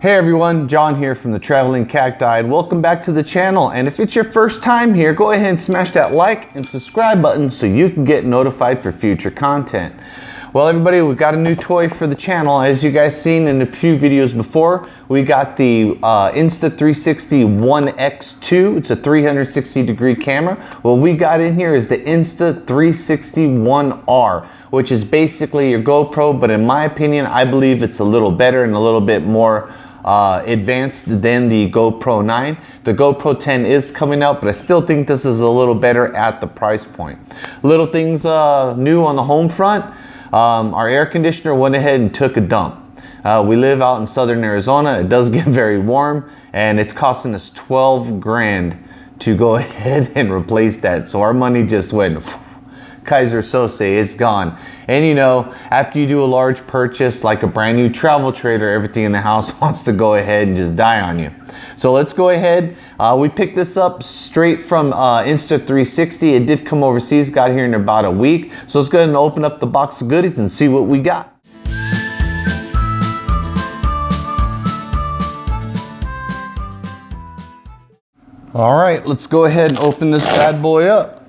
Hey everyone, John here from the Traveling Cacti. Welcome back to the channel, and if it's your first time here, go ahead and smash that like and subscribe button so you can get notified for future content. Well everybody, we've got a new toy for the channel. As you guys seen in a few videos before, we got the Insta360 One X2. It's a 360 degree camera. What we got in here is the Insta360 One R, which is basically your GoPro, but in my opinion, I believe it's a little better and a little bit more advanced than the GoPro 9. The GoPro 10 is coming out, but I still think this is a little better at the price point. Little things new on the home front. Our air conditioner went ahead and took a dump. We live out in southern Arizona. It does get very warm, and it's costing us 12 grand to go ahead and replace that. So our money just went Kaiser Sose, it's gone. And you know, after you do a large purchase like a brand new travel trailer, everything in the house wants to go ahead and just die on you. So let's go ahead. We picked this up straight from Insta360. It did come overseas, got here in about a week. So let's go ahead and open up the box of goodies and see what we got. All right, let's go ahead and open this bad boy up.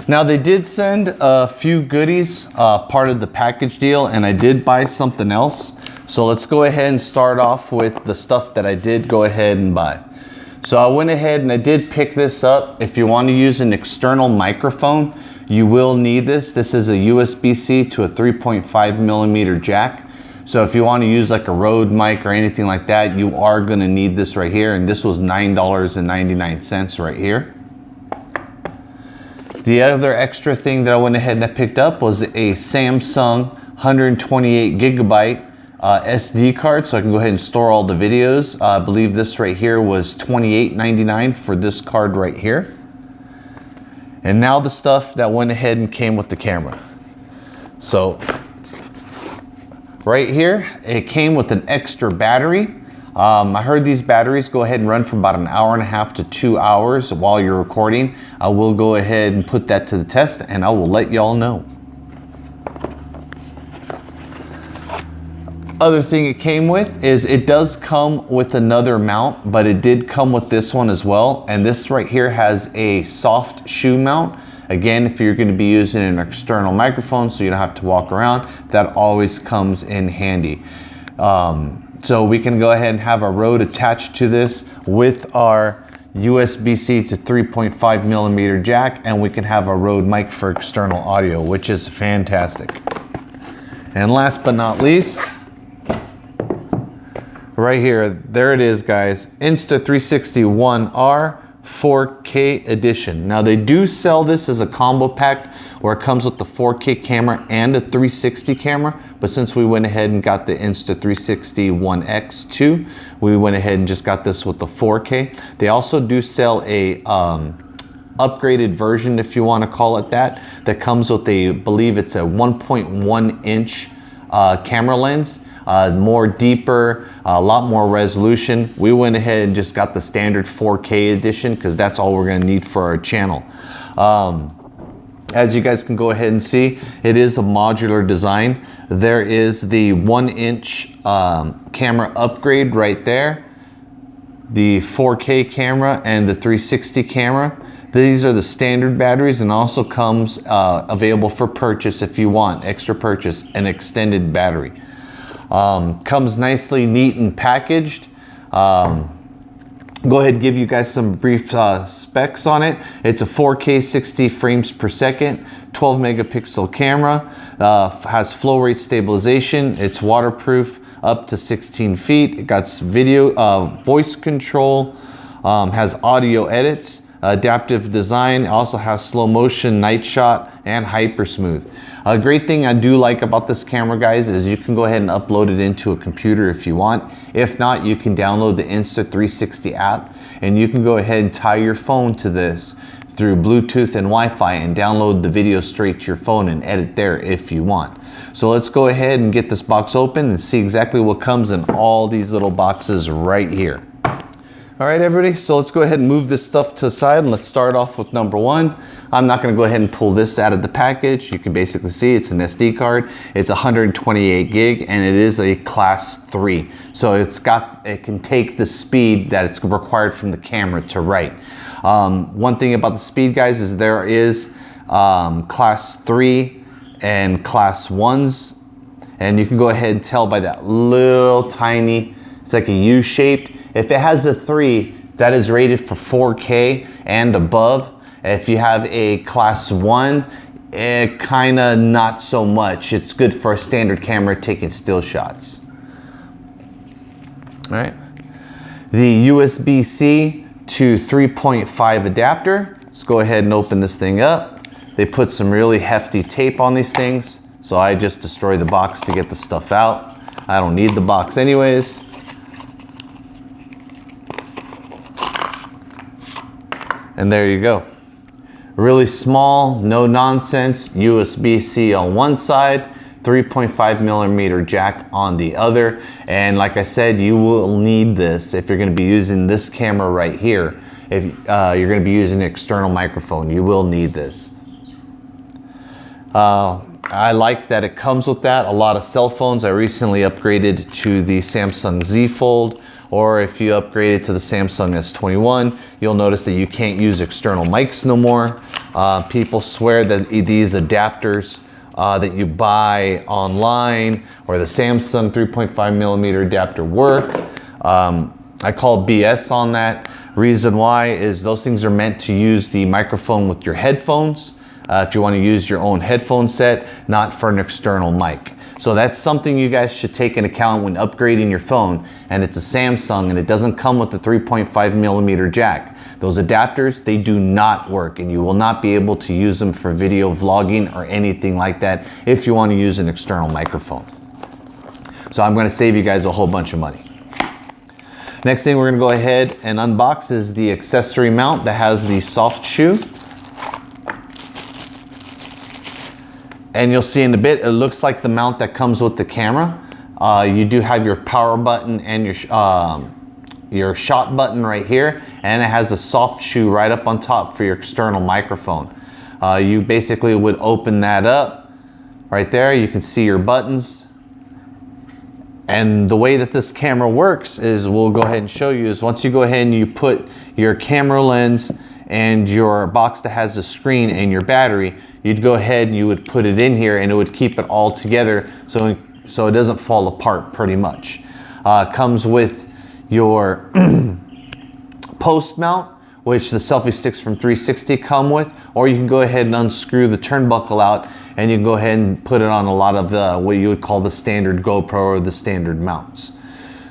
Now they did send a few goodies, part of the package deal, and I did buy something else. So let's go ahead and start off with the stuff that I did go ahead and buy. So I went ahead and I did pick this up. If you want to use an external microphone, you will need this. This is a USB-C to a 3.5 millimeter jack. So if you want to use like a Rode mic or anything like that, you are going to need this right here. And this was $9.99 right here. The other extra thing that I went ahead and I picked up was a Samsung 128 gigabyte SD card, so I can go ahead and store all the videos. I believe this right here was $28.99 for this card right here. And now the stuff that went ahead and came with the camera. So right here, it came with an extra battery. I heard these batteries go ahead and run for about an hour and a half to 2 hours while you're recording. I will go ahead and put that to the test and I will let y'all know. Other thing it came with is it does come with another mount, but it did come with this one as well. And this right here has a soft shoe mount. Again, if you're going to be using an external microphone so you don't have to walk around, that always comes in handy. So we can go ahead and have a Rode attached to this with our USB-C to 3.5 millimeter jack, and we can have a Rode mic for external audio, which is fantastic. And last but not least, right here, there it is guys, Insta360 One R 4K edition. Now they do sell this as a combo pack where it comes with the 4K camera and a 360 camera, but since we went ahead and got the Insta360 One X2, we went ahead and just got this with the 4K. They also do sell a upgraded version, if you want to call it that, that comes with a, I believe it's a 1.1 inch camera lens. More deeper, a lot more resolution. We went ahead and just got the standard 4K edition because that's all we're going to need for our channel. As you guys can go ahead and see, it is a modular design. There is the 1 inch camera upgrade right there, the 4K camera and the 360 camera. These are the standard batteries, and also comes available for purchase if you want extra purchase, an extended battery. Comes nicely neat and packaged. Go ahead and give you guys some brief specs on it. It's a 4K 60 frames per second, 12 megapixel camera, has flow rate stabilization, it's waterproof up to 16 feet. It got video, voice control, has audio edits, adaptive design, also has slow motion, night shot, and hyper smooth. A great thing I do like about this camera guys is you can go ahead and upload it into a computer if you want. If not, you can download the Insta360 app and you can go ahead and tie your phone to this through Bluetooth and Wi-Fi and download the video straight to your phone and edit there if you want. So let's go ahead and get this box open and see exactly what comes in all these little boxes right here. All right, everybody, so let's go ahead and move this stuff to the side and let's start off with number one. I'm not gonna go ahead and pull this out of the package. You can basically see it's an SD card. It's 128 gig and it is a class 3. So it can take the speed that it's required from the camera to write. One thing about the speed, guys, is there is class 3 and class 1s. And you can go ahead and tell by that little tiny, it's like a U-shaped. If it has a 3, that is rated for 4K and above. If you have a class 1, it kinda not so much. It's good for a standard camera taking still shots. All right. The USB-C to 3.5 adapter. Let's go ahead and open this thing up. They put some really hefty tape on these things, so I just destroy the box to get the stuff out. I don't need the box anyways. And there you go. Really small, no nonsense, USB-C on one side, 3.5 millimeter jack on the other. And like I said, you will need this if you're gonna be using this camera right here. If you're gonna be using an external microphone, you will need this. I like that it comes with that. A lot of cell phones, I recently upgraded to the Samsung Z Fold, or if you upgrade it to the Samsung S21, you'll notice that you can't use external mics no more. People swear that these adapters that you buy online or the Samsung 3.5 millimeter adapter work. I call BS on that. Reason why is those things are meant to use the microphone with your headphones. If you want to use your own headphone set, not for an external mic. So that's something you guys should take into account when upgrading your phone, and it's a Samsung and it doesn't come with the 3.5 millimeter jack. Those adapters, they do not work and you will not be able to use them for video vlogging or anything like that if you want to use an external microphone. So I'm going to save you guys a whole bunch of money. Next thing we're going to go ahead and unbox is the accessory mount that has the soft shoe. And you'll see in a bit, it looks like the mount that comes with the camera. You do have your power button and your shot button right here, and it has a soft shoe right up on top for your external microphone. You basically would open that up right there. You can see your buttons. And the way that this camera works is, we'll go ahead and show you, is once you go ahead and you put your camera lens and your box that has the screen and your battery, you'd go ahead and you would put it in here and it would keep it all together so it doesn't fall apart pretty much. Comes with your post mount, which the selfie sticks from 360 come with, or you can go ahead and unscrew the turnbuckle out and you can go ahead and put it on a lot of the, what you would call the standard GoPro or the standard mounts.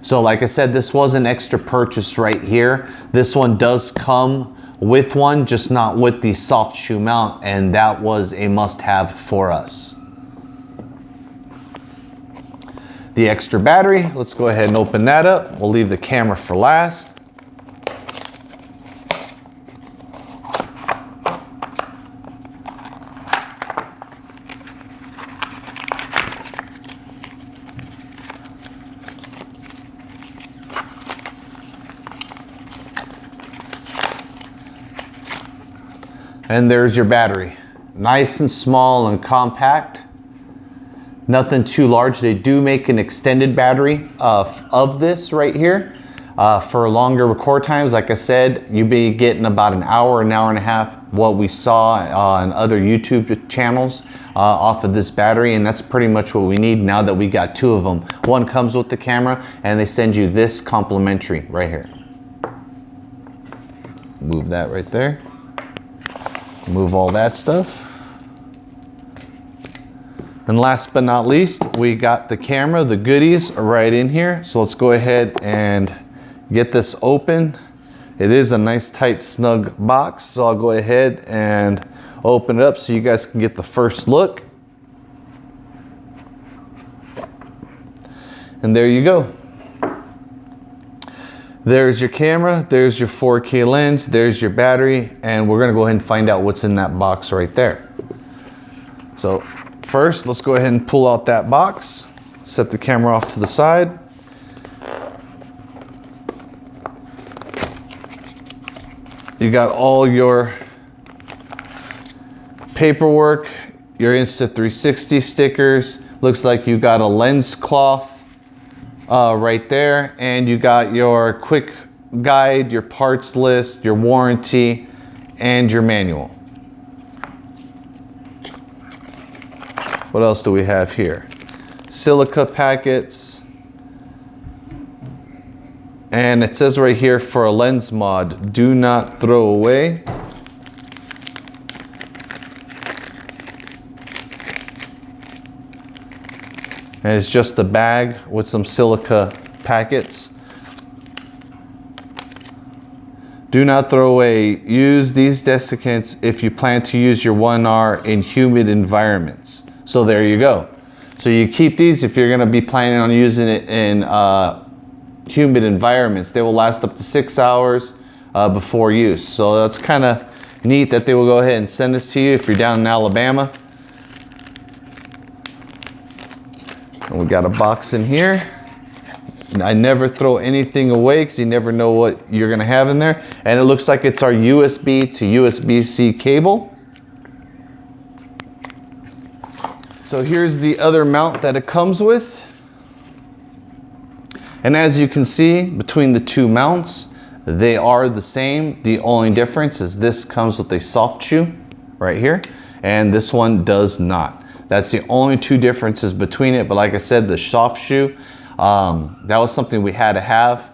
So like I said, this was an extra purchase right here. This one does come with one, just not with the soft shoe mount, and that was a must-have for us. The extra battery, let's go ahead and open that up. We'll leave the camera for last. And there's your battery. Nice and small and compact. Nothing too large. They do make an extended battery of this right here for longer record times. Like I said, you'll be getting about an hour and a half, what we saw on other YouTube channels off of this battery, and that's pretty much what we need now that we got two of them. One comes with the camera, and they send you this complimentary right here. Move that right there. Move all that stuff. And last but not least, we got the camera, the goodies right in here. So let's go ahead and get this open. It is a nice tight snug box, so I'll go ahead and open it up so you guys can get the first look. And there you go. There's your camera, there's your 4K lens, there's your battery, and we're gonna go ahead and find out what's in that box right there. So first, let's go ahead and pull out that box, set the camera off to the side. You got all your paperwork, your Insta360 stickers. Looks like you got a lens cloth right there, and you got your quick guide, your parts list, your warranty, and your manual. What else do we have here? Silica packets. And it says right here, for a lens mod, do not throw away. And it's just a bag with some silica packets. Do not throw away. Use these desiccants if you plan to use your 1R in humid environments. So there you go. So you keep these if you're gonna be planning on using it in humid environments. They will last up to 6 hours before use. So that's kind of neat that they will go ahead and send this to you if you're down in Alabama. And we got a box in here. I never throw anything away because you never know what you're gonna have in there. And it looks like it's our USB to USB-C cable. So here's the other mount that it comes with. And as you can see, between the two mounts, they are the same. The only difference is this comes with a soft shoe right here, and this one does not. That's the only two differences between it. But like I said, the soft shoe, that was something we had to have.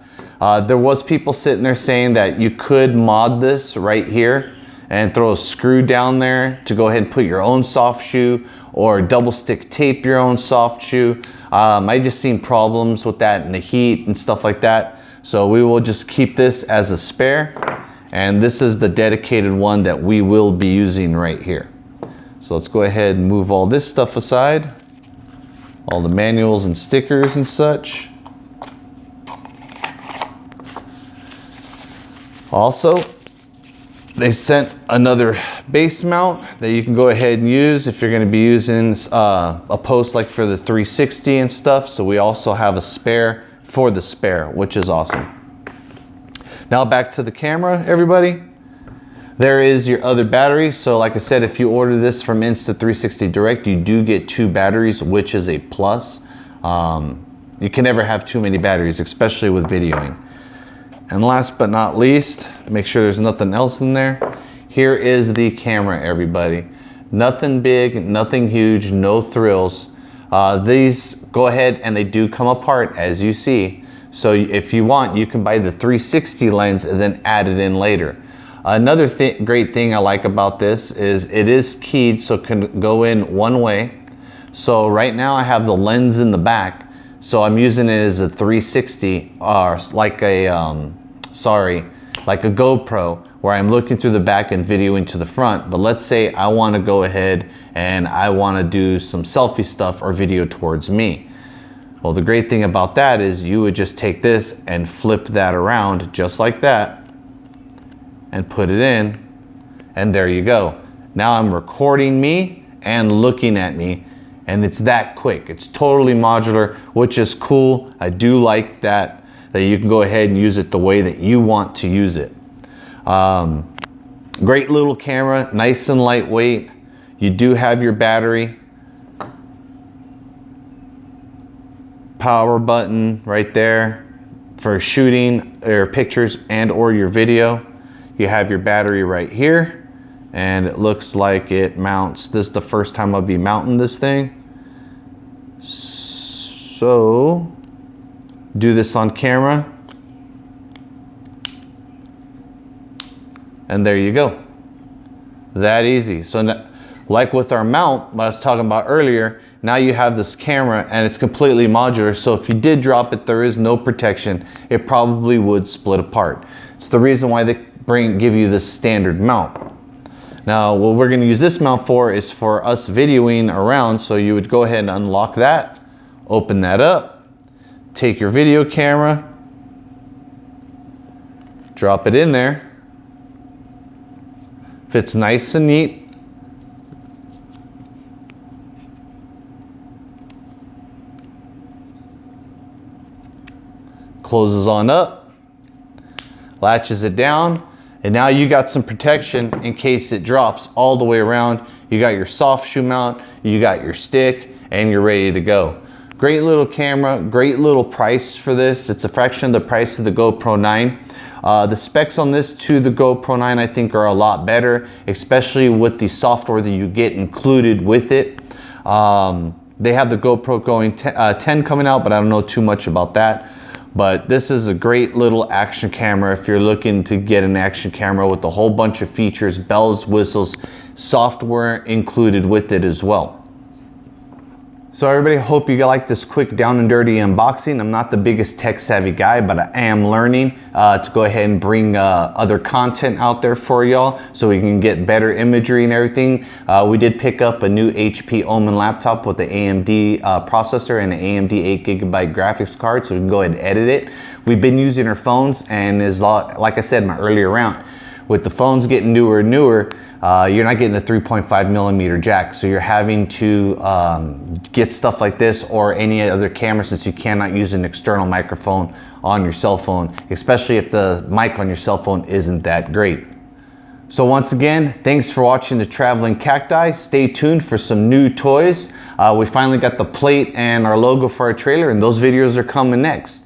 There was people sitting there saying that you could mod this right here and throw a screw down there to go ahead and put your own soft shoe, or double stick tape your own soft shoe. I just seen problems with that in the heat and stuff like that. So we will just keep this as a spare. And this is the dedicated one that we will be using right here. So let's go ahead and move all this stuff aside. All the manuals and stickers and such. Also, they sent another base mount that you can go ahead and use if you're going to be using a post like for the 360 and stuff. So we also have a spare for the spare, which is awesome. Now back to the camera, everybody. There is your other battery. So like I said, if you order this from Insta360 Direct, you do get 2 batteries, which is a plus. You can never have too many batteries, especially with videoing. And last but not least, make sure there's nothing else in there. Here is the camera, everybody. Nothing big, nothing huge, no thrills. These go ahead and they do come apart, as you see. So if you want, you can buy the 360 lens and then add it in later. Another great thing I like about this is it is keyed, so it can go in one way. So right now I have the lens in the back, so I'm using it as a 360, or like a like a GoPro, where I'm looking through the back and videoing to the front. But let's say I want to go ahead and I want to do some selfie stuff or video towards me. Well, the great thing about that is you would just take this and flip that around just like that and put it in, and there you go. Now I'm recording me and looking at me, and it's that quick. It's totally modular, which is cool. I do like that you can go ahead and use it the way that you want to use it. Great little camera, nice and lightweight. You do have your battery. Power button right there for shooting your pictures and or your video. You have your battery right here, and it looks like it mounts. This is the first time I'll be mounting this thing. So do this on camera, and there you go. That easy. So like with our mount, what I was talking about earlier, now you have this camera and it's completely modular. So if you did drop it, there is no protection. It probably would split apart. It's the reason why they give you this standard mount. Now, what we're gonna use this mount for is for us videoing around. So you would go ahead and unlock that, open that up, take your video camera, drop it in there. Fits nice and neat. Closes on up, latches it down, And now you got some protection in case it drops all the way around. You got your soft shoe mount, you got your stick, and you're ready to go. Great little camera, great little price for this. It's a fraction of the price of the GoPro 9. The specs on this to the GoPro 9 I think are a lot better, especially with the software that you get included with it. They have the GoPro going 10 coming out, but I don't know too much about that. But this is a great little action camera if you're looking to get an action camera with a whole bunch of features, bells, whistles, software included with it as well. So everybody, hope you like this quick down and dirty unboxing. I'm not the biggest tech savvy guy, but I am learning to go ahead and bring other content out there for y'all so we can get better imagery and everything. We did pick up a new HP Omen laptop with the AMD processor and an AMD 8GB graphics card, so we can go ahead and edit it. We've been using our phones, and like I said in my earlier round, with the phones getting newer and newer, you're not getting the 3.5mm jack, so you're having to get stuff like this or any other camera, since you cannot use an external microphone on your cell phone, especially if the mic on your cell phone isn't that great. So once again, thanks for watching the Traveling Cacti. Stay tuned for some new toys. We finally got the plate and our logo for our trailer, and those videos are coming next.